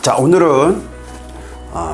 자, 오늘은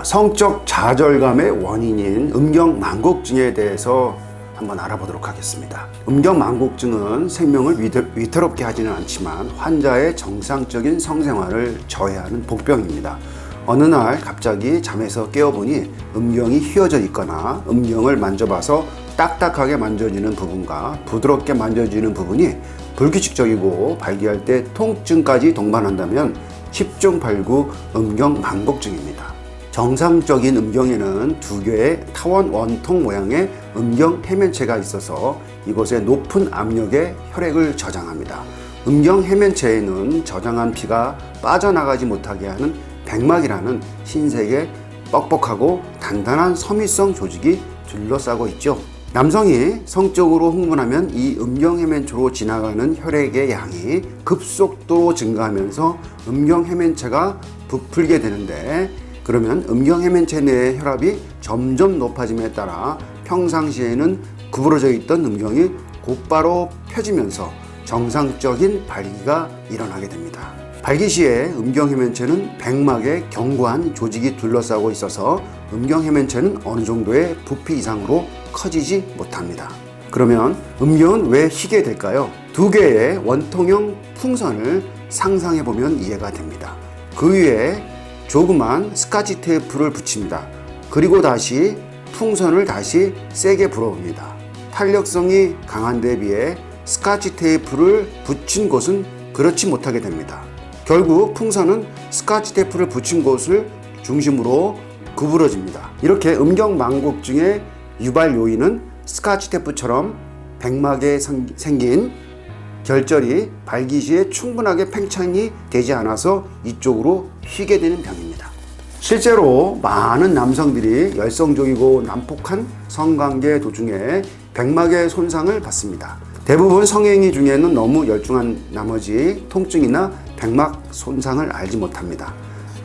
성적 좌절감의 원인인 음경만곡증에 대해서 한번 알아보도록 하겠습니다. 음경만곡증은 생명을 위태롭게 하지는 않지만 환자의 정상적인 성생활을 저해하는 복병입니다. 어느 날 갑자기 잠에서 깨어보니 음경이 휘어져 있거나 음경을 만져봐서 딱딱하게 만져지는 부분과 부드럽게 만져지는 부분이 불규칙적이고 발기할 때 통증까지 동반한다면 10중 8구 음경만곡증입니다. 정상적인 음경에는 두 개의 타원 원통 모양의 음경 해면체가 있어서 이곳에 높은 압력의 혈액을 저장합니다. 음경 해면체에는 저장한 피가 빠져나가지 못하게 하는 백막이라는 흰색의 뻑뻑하고 단단한 섬유성 조직이 둘러싸고 있죠. 남성이 성적으로 흥분하면 이 음경 해면체로 지나가는 혈액의 양이 급속도로 증가하면서 음경 해면체가 부풀게 되는데, 그러면 음경 해면체 내의 혈압이 점점 높아짐에 따라 평상시에는 구부러져 있던 음경이 곧바로 펴지면서 정상적인 발기가 일어나게 됩니다. 발기 시에 음경 해면체는 백막에 견고한 조직이 둘러싸고 있어서 음경 해면체는 어느 정도의 부피 이상으로 커지지 못합니다. 그러면 음경은 왜 휘게 될까요? 두 개의 원통형 풍선을 상상해 보면 이해가 됩니다. 그 위에 조그만 스카치 테이프를 붙입니다. 그리고 다시 풍선을 다시 세게 불어옵니다. 탄력성이 강한 데 비해 스카치 테이프를 붙인 곳은 그렇지 못하게 됩니다. 결국 풍선은 스카치 테이프를 붙인 곳을 중심으로 구부러집니다. 이렇게 음경만곡증의 유발 요인은 스카치 테이프처럼 백막에 생긴 결절이 발기 시에 충분하게 팽창이 되지 않아서 이쪽으로 휘게 되는 병입니다. 실제로 많은 남성들이 열성적이고 난폭한 성관계 도중에 백막의 손상을 받습니다. 대부분 성행위 중에는 너무 열중한 나머지 통증이나 백막 손상을 알지 못합니다.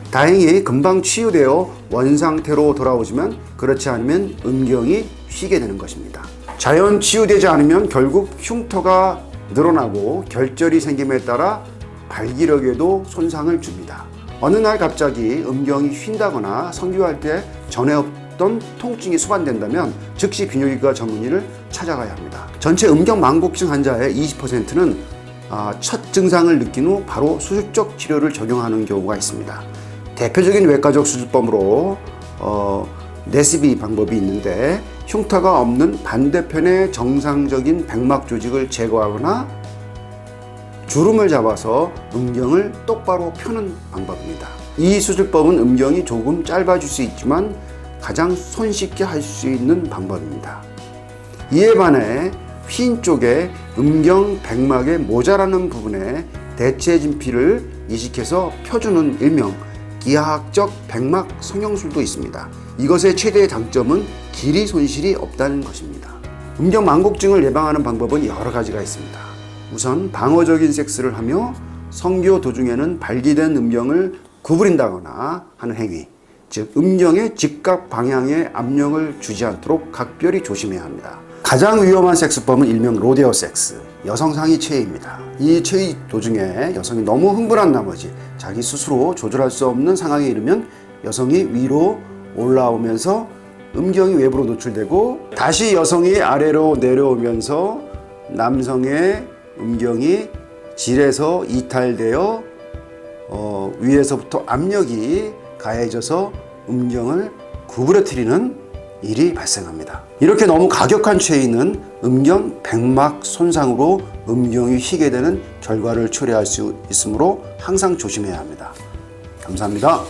다행히 금방 치유되어 원상태로 돌아오지만 그렇지 않으면 음경이 휘게 되는 것입니다. 자연 치유되지 않으면 결국 흉터가 늘어나고 결절이 생김에 따라 발기력에도 손상을 줍니다. 어느 날 갑자기 음경이 휜다거나 성교할 때 전에 없던 통증이 수반된다면 즉시 비뇨기과 전문의를 찾아가야 합니다. 전체 음경만곡증 환자의 20%는 첫 증상을 느낀 후 바로 수술적 치료를 적용하는 경우가 있습니다. 대표적인 외과적 수술법으로 네스비 방법이 있는데, 흉터가 없는 반대편의 정상적인 백막 조직을 제거하거나 주름을 잡아서 음경을 똑바로 펴는 방법입니다. 이 수술법은 음경이 조금 짧아질 수 있지만 가장 손쉽게 할 수 있는 방법입니다. 이에 반해 휜 쪽에 음경 백막의 모자라는 부분에 대체 진피를 이식해서 펴주는 일명 기하학적 백막 성형술도 있습니다. 이것의 최대의 장점은 길이 손실이 없다는 것입니다. 음경만곡증을 예방하는 방법은 여러 가지가 있습니다. 우선 방어적인 섹스를 하며 성교 도중에는 발기된 음경을 구부린다거나 하는 행위, 즉 음경의 직각 방향에 압력을 주지 않도록 각별히 조심해야 합니다. 가장 위험한 섹스법은 일명 로데오 섹스, 여성 상위 체위입니다. 이 체위 도중에 여성이 너무 흥분한 나머지 자기 스스로 조절할 수 없는 상황에 이르면 여성이 위로 올라오면서 음경이 외부로 노출되고 다시 여성이 아래로 내려오면서 남성의 음경이 질에서 이탈되어 위에서부터 압력이 가해져서 음경을 구부러뜨리는 일이 발생합니다. 이렇게 너무 가격한 체위는 음경 백막 손상으로 음경이 휘게 되는 결과를 초래할 수 있으므로 항상 조심해야 합니다. 감사합니다.